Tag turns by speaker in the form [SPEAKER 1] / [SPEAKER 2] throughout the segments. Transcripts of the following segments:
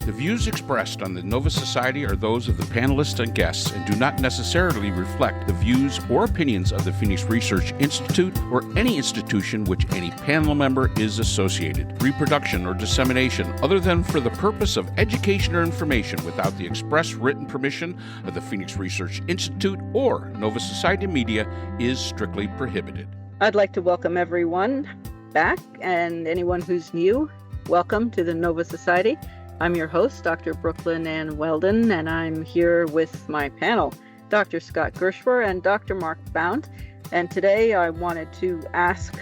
[SPEAKER 1] The views expressed on the Nova Society are those of the panelists and guests and do not necessarily reflect the views or opinions of the Phoenix Research Institute or any institution which any panel member is associated. Reproduction or dissemination, other than for the purpose of education or information without the express written permission of the Phoenix Research Institute or Nova Society Media, is strictly prohibited.
[SPEAKER 2] I'd like to welcome everyone back, and anyone who's new, welcome to the Nova Society. I'm your host, Dr. Brooklyn Ann Weldon, and I'm here with my panel, Dr. Scott Gershwer and Dr. Mark Bound. And today I wanted to ask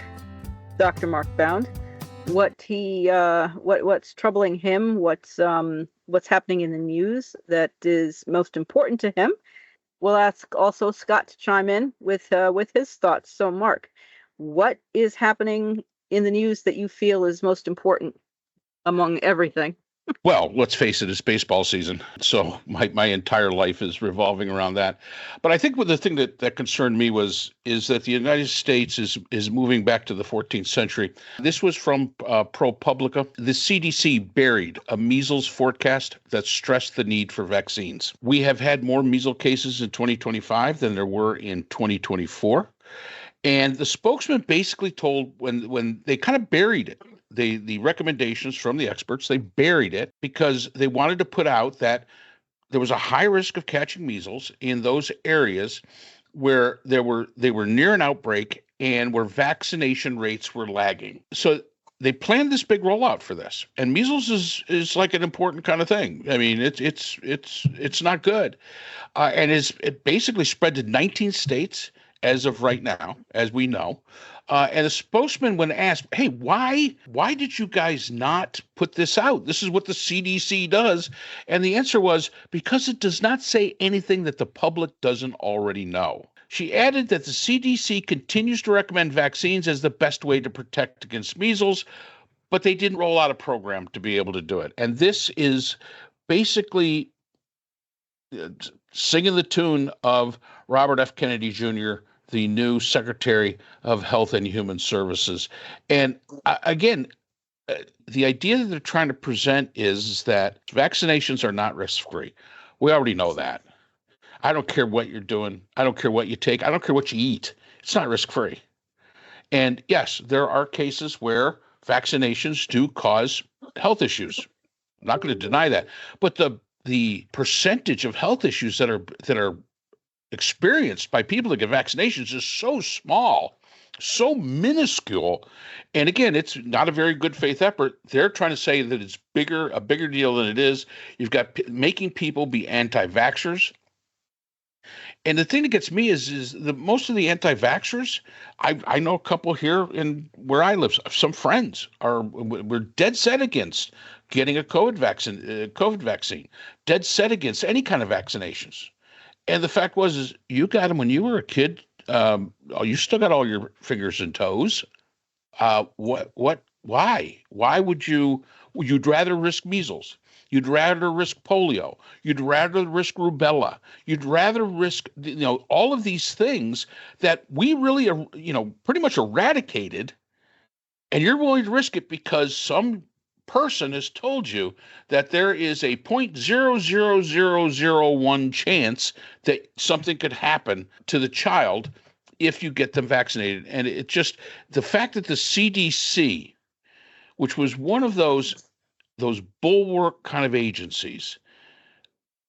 [SPEAKER 2] Dr. Mark Bound what's troubling him, what's happening in the news that is most important to him. We'll ask also Scott to chime in with his thoughts. So, Mark, what is happening in the news that you feel is most important among everything?
[SPEAKER 1] Well, let's face it, it's baseball season. So my entire life is revolving around that. But I think the thing that concerned me is that the United States is moving back to the 14th century. This was from ProPublica. The CDC buried a measles forecast that stressed the need for vaccines. We have had more measles cases in 2025 than there were in 2024. And the spokesman basically told when they kind of buried it, the recommendations from the experts, they buried it because they wanted to put out that there was a high risk of catching measles in those areas where they were near an outbreak and where vaccination rates were lagging. So they planned this big rollout for this, and measles is like an important kind of thing. I mean, it's not good, and it basically spread to 19 states as of right now, as we know. And the spokesman, when asked, hey, why did you guys not put this out? This is what the CDC does. And the answer was, because it does not say anything that the public doesn't already know. She added that the CDC continues to recommend vaccines as the best way to protect against measles, but they didn't roll out a program to be able to do it. And this is basically singing the tune of Robert F. Kennedy Jr., the new Secretary of Health and Human Services. And again, the idea that they're trying to present is that vaccinations are not risk-free. We already know that. I don't care what you're doing. I don't care what you take. I don't care what you eat. It's not risk-free. And yes, there are cases where vaccinations do cause health issues. I'm not going to deny that. But the percentage of health issues that are experienced by people that get vaccinations is so small, so minuscule. And again, it's not a very good faith effort. They're trying to say that it's a bigger deal than it is. You've got making people be anti-vaxxers. And the thing that gets me is most of the anti-vaxxers, I know a couple here in where I live, some friends we're dead set against getting a COVID vaccine, dead set against any kind of vaccinations. And the fact is you got them when you were a kid. You still got all your fingers and toes. Why? Why would you'd rather risk measles? You'd rather risk polio. You'd rather risk rubella. You'd rather risk, all of these things that we really are, pretty much eradicated. And you're willing to risk it because some person has told you that there is a 0.00001 chance that something could happen to the child if you get them vaccinated. And it just, the fact that the CDC, which was one of those bulwark kind of agencies,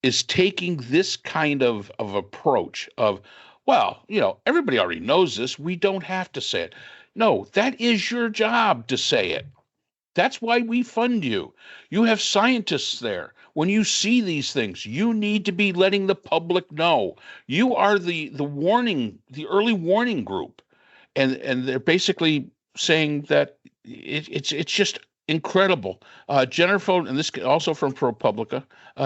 [SPEAKER 1] is taking this kind of approach of, well, everybody already knows this. We don't have to say it. No, that is your job to say it. That's why we fund you. You have scientists there. When you see these things, you need to be letting the public know. You are the early warning group. And they're basically saying that it's just incredible. Jennifer, and this also from ProPublica,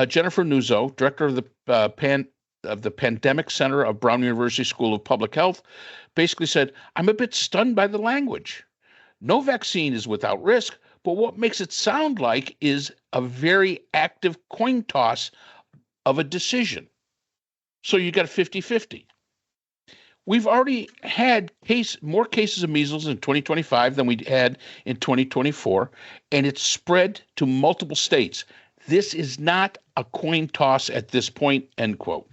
[SPEAKER 1] Jennifer Nuzzo, director of the Pandemic Center of Brown University School of Public Health, basically said, I'm a bit stunned by the language. No vaccine is without risk, but what makes it sound like is a very active coin toss of a decision. So you got a 50-50. We've already had more cases of measles in 2025 than we had in 2024, and it's spread to multiple states. This is not a coin toss at this point, end quote.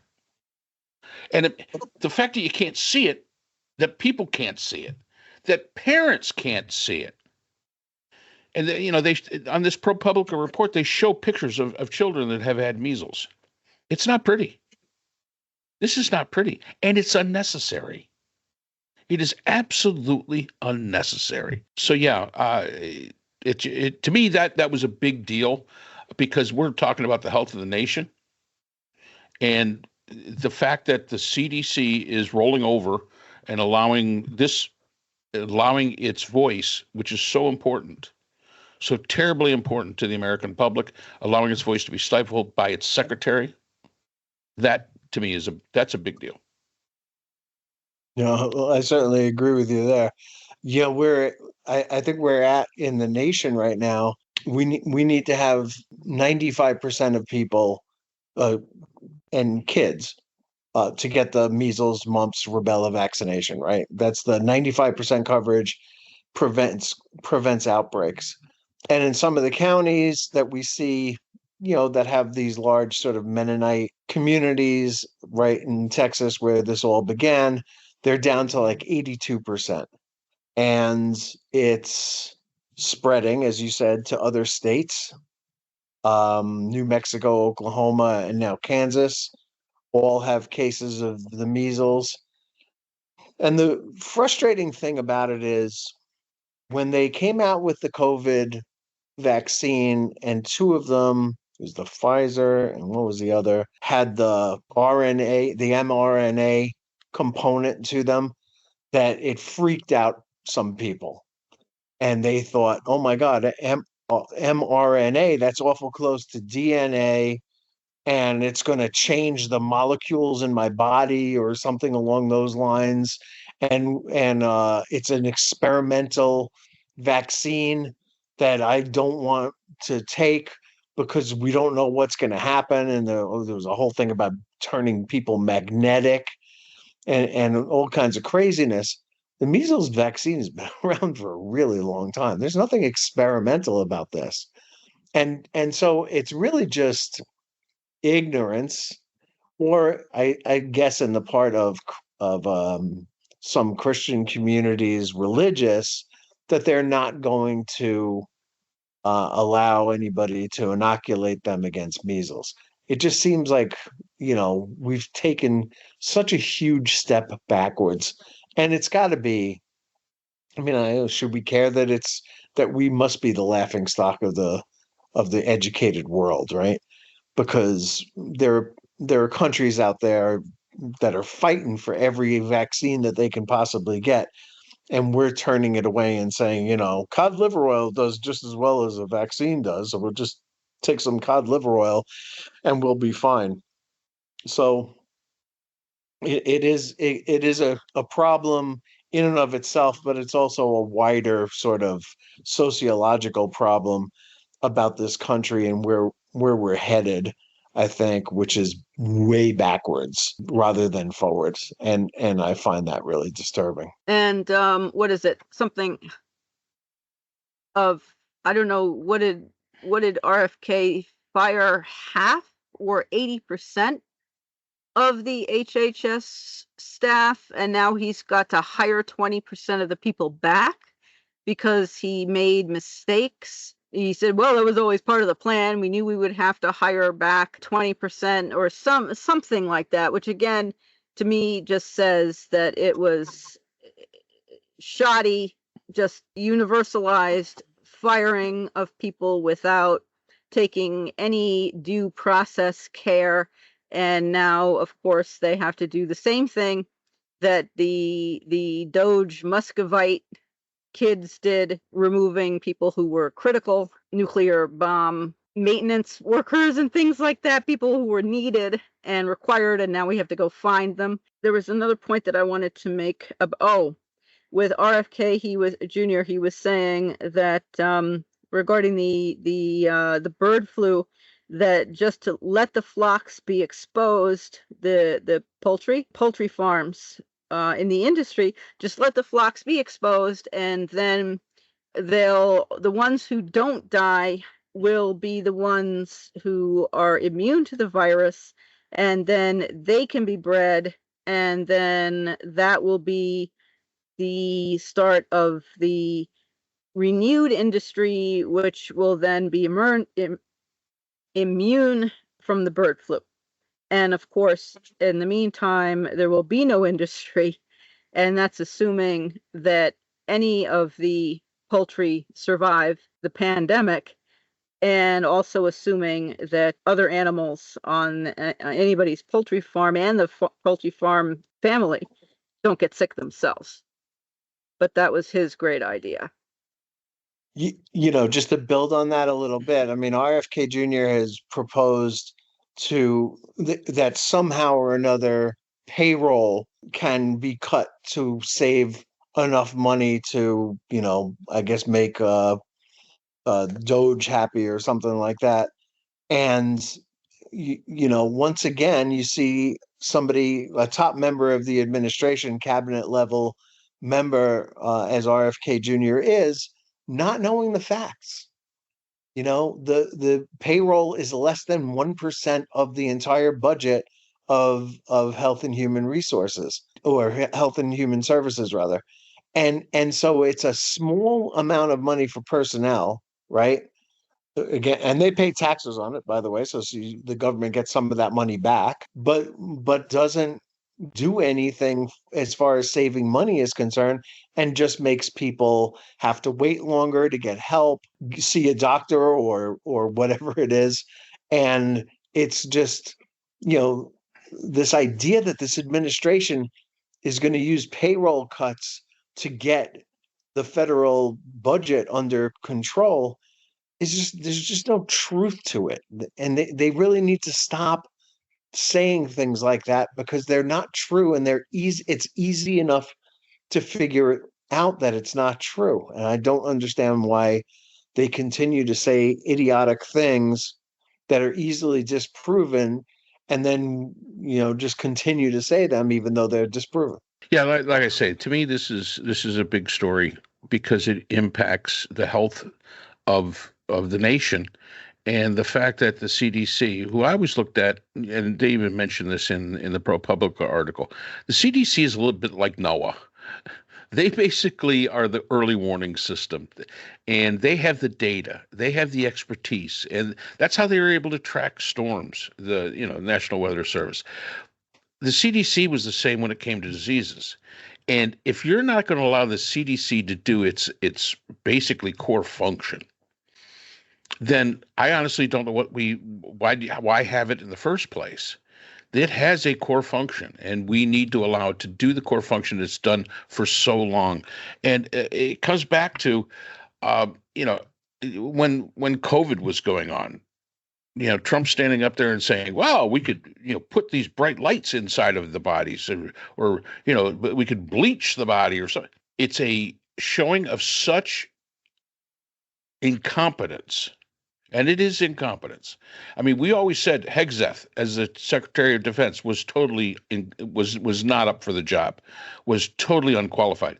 [SPEAKER 1] And the fact that you can't see it, that people can't see it, that parents can't see it. And they on this ProPublica report, they show pictures of children that have had measles. It's not pretty. This is not pretty, and it's unnecessary. It is absolutely unnecessary. So yeah, it to me that was a big deal, because we're talking about the health of the nation, and the fact that the CDC is rolling over and allowing its voice, which is so important, so terribly important to the American public, allowing its voice to be stifled by its secretary, that to me that's a big deal.
[SPEAKER 3] No, well, I certainly agree with you there. Yeah, I think we're at in the nation right now. We need to have 95% of people and kids to get the measles, mumps, rubella vaccination, right? That's the 95% coverage prevents outbreaks. And in some of the counties that we see, that have these large sort of Mennonite communities, right, in Texas where this all began, they're down to like 82%. And it's spreading, as you said, to other states. New Mexico, Oklahoma, and now Kansas all have cases of the measles. And the frustrating thing about it is when they came out with the COVID vaccine, and two of them, it was the Pfizer and what was the other, had the RNA, the mRNA component to them, that it freaked out some people. And they thought, oh my God, mRNA, that's awful close to DNA, and it's going to change the molecules in my body or something along those lines. And it's an experimental vaccine that I don't want to take because we don't know what's going to happen. And there was a whole thing about turning people magnetic and all kinds of craziness. The measles vaccine has been around for a really long time. There's nothing experimental about this. And so it's really just ignorance, or I guess in the part of some Christian communities, religious, that they're not going to allow anybody to inoculate them against measles. It just seems like, we've taken such a huge step backwards, and it's got to be. I mean, should we care that we must be the laughing stock of the educated world, right? Because there are countries out there that are fighting for every vaccine that they can possibly get, and we're turning it away and saying, cod liver oil does just as well as a vaccine does, so we'll just take some cod liver oil and we'll be fine. So it is a problem in and of itself, but it's also a wider sort of sociological problem about this country and where we're headed, I think, which is way backwards rather than forwards. And I find that really disturbing.
[SPEAKER 2] And what is it? Something of, I don't know, what did RFK fire half or 80% of the HHS staff, and now he's got to hire 20% of the people back because he made mistakes. He said, well, it was always part of the plan. We knew we would have to hire back 20% or something like that, which again, to me, just says that it was shoddy, just universalized firing of people without taking any due process care. And now, of course, they have to do the same thing that the Doge Muscovite kids did, removing people who were critical nuclear bomb maintenance workers and things like that, people who were needed and required, and now we have to go find them. There was another point that I wanted to make. With RFK, he was saying that regarding the bird flu, that just to let the flocks be exposed, the poultry farms in the industry, just let the flocks be exposed, and then the ones who don't die will be the ones who are immune to the virus, and then they can be bred, and then that will be the start of the renewed industry, which will then be immune from the bird flu. And of course, in the meantime, there will be no industry, and that's assuming that any of the poultry survive the pandemic, and also assuming that other animals on anybody's poultry farm and the poultry farm family don't get sick themselves. But that was his great idea.
[SPEAKER 3] Just to build on that a little bit, I mean, RFK Jr. has proposed that somehow or another payroll can be cut to save enough money to, I guess make Doge happy or something like that. And once again, you see somebody, a top member of the administration, cabinet level member, as RFK Jr. is, not knowing the facts. The payroll is less than 1% of the entire budget of Health and Human Resources, or Health and Human Services rather. And so it's a small amount of money for personnel, right? Again, and they pay taxes on it, by the way, so the government gets some of that money back, but doesn't do anything as far as saving money is concerned, and just makes people have to wait longer to get help, see a doctor or whatever it is. And it's just, this idea that this administration is going to use payroll cuts to get the federal budget under control there's just no truth to it. And they really need to stop saying things like that, because they're not true, and it's easy enough to figure out that it's not true. And I don't understand why they continue to say idiotic things that are easily disproven, and then just continue to say them even though they're disproven.
[SPEAKER 1] Yeah, like I say, to me this is a big story because it impacts the health of the nation. And the fact that the CDC, who I always looked at, and they even mentioned this in the ProPublica article, the CDC is a little bit like NOAA. They basically are the early warning system, and they have the data, they have the expertise, and that's how they were able to track storms, the National Weather Service. The CDC was the same when it came to diseases. And if you're not going to allow the CDC to do its basically core function, then I honestly don't know why have it in the first place. It has a core function, and we need to allow it to do the core function it's done for so long. And it comes back to, when COVID was going on, Trump standing up there and saying, well, we could, put these bright lights inside of the bodies, or we could bleach the body or something. It's a showing of such incompetence, and it is incompetence. I mean, we always said Hegseth, as the Secretary of Defense, was totally was not up for the job, was totally unqualified.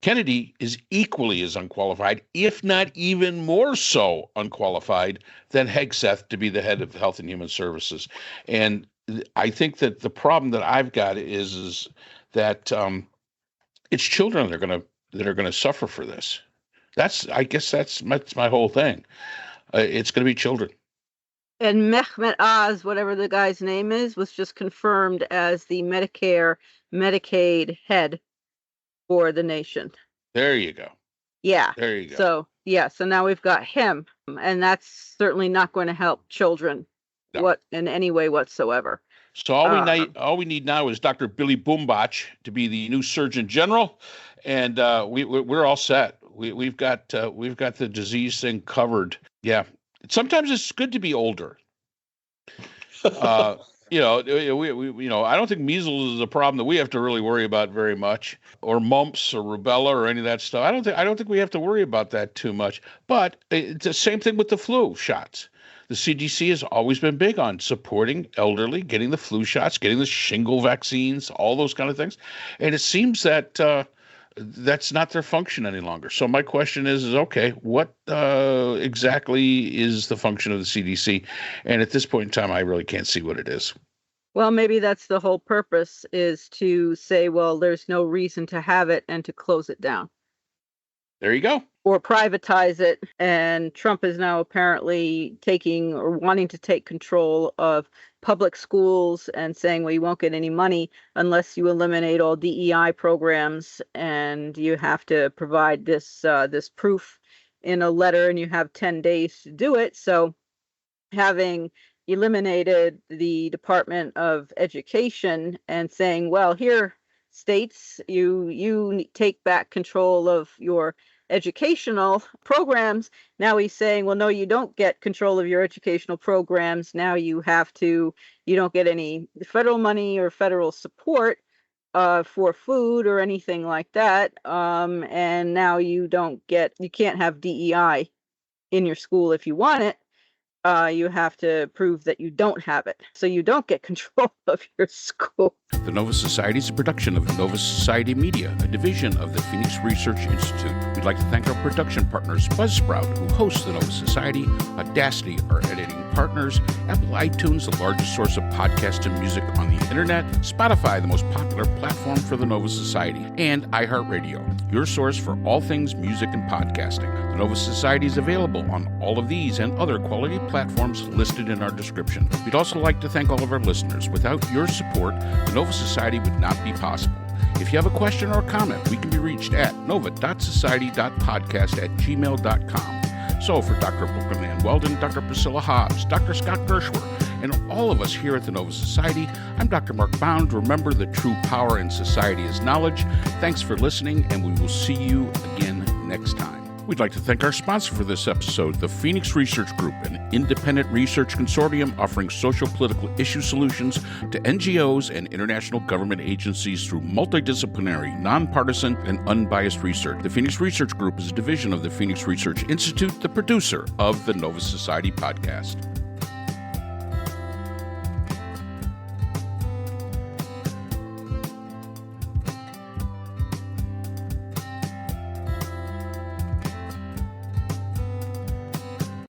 [SPEAKER 1] Kennedy is equally as unqualified, if not even more so unqualified than Hegseth to be the head of Health and Human Services. And I think that the problem that I've got is that it's children that are gonna suffer for this. I guess that's my whole thing. It's going to be children.
[SPEAKER 2] And Mehmet Oz, whatever the guy's name is, was just confirmed as the Medicare, Medicaid head for the nation.
[SPEAKER 1] There you go.
[SPEAKER 2] Yeah.
[SPEAKER 1] There you go.
[SPEAKER 2] So now we've got him, and that's certainly not going to help children in any way whatsoever.
[SPEAKER 1] So all we need now is Dr. Billy Boombach to be the new Surgeon General, and we're all set. We've got the disease thing covered. Yeah. Sometimes it's good to be older. I don't think measles is a problem that we have to really worry about very much, or mumps or rubella or any of that stuff. I don't think we have to worry about that too much. But it's the same thing with the flu shots. The CDC has always been big on supporting elderly, getting the flu shots, getting the shingle vaccines, all those kind of things. And it seems that that's not their function any longer. So my question is okay, what exactly is the function of the CDC? And at this point in time, I really can't see what it is.
[SPEAKER 2] Well, maybe that's the whole purpose, is to say, well, there's no reason to have it and to close it down.
[SPEAKER 1] There you go.
[SPEAKER 2] Or privatize it. And Trump is now apparently taking or wanting to take control of public schools and saying, well, you won't get any money unless you eliminate all DEI programs, and you have to provide this proof in a letter, and you have 10 days to do it. So having eliminated the Department of Education and saying, well, here, states, you take back control of your educational programs. Now he's saying, well, no, you don't get control of your educational programs. Now you don't get any federal money or federal support for food or anything like that. And now you can't have DEI in your school if you want it. You have to prove that you don't have it, so you don't get control of your school.
[SPEAKER 1] The Nova Society is a production of Nova Society Media, a division of the Phoenix Research Institute. We'd like to thank our production partners, Buzzsprout, who hosts the Nova Society, Audacity, our editing partners, Apple iTunes, the largest source of podcasts and music on the internet, Spotify, the most popular platform for the Nova Society, and iHeartRadio, your source for all things music and podcasting. The Nova Society is available on all of these and other quality platforms listed in our description. We'd also like to thank all of our listeners. Without your support, the Nova Society would not be possible. If you have a question or a comment, we can be reached at nova.society.podcast@gmail.com. So for Dr. Brooklyn Ann Weldon, Dr. Priscilla Hobbs, Dr. Scott Gershwer, and all of us here at the Nova Society, I'm Dr. Mark Bound. Remember, the true power in society is knowledge. Thanks for listening, and we will see you again next time. We'd like to thank our sponsor for this episode, the Phoenix Research Group, an independent research consortium offering social political issue solutions to NGOs and international government agencies through multidisciplinary, nonpartisan, and unbiased research. The Phoenix Research Group is a division of the Phoenix Research Institute, the producer of the Nova Society podcast.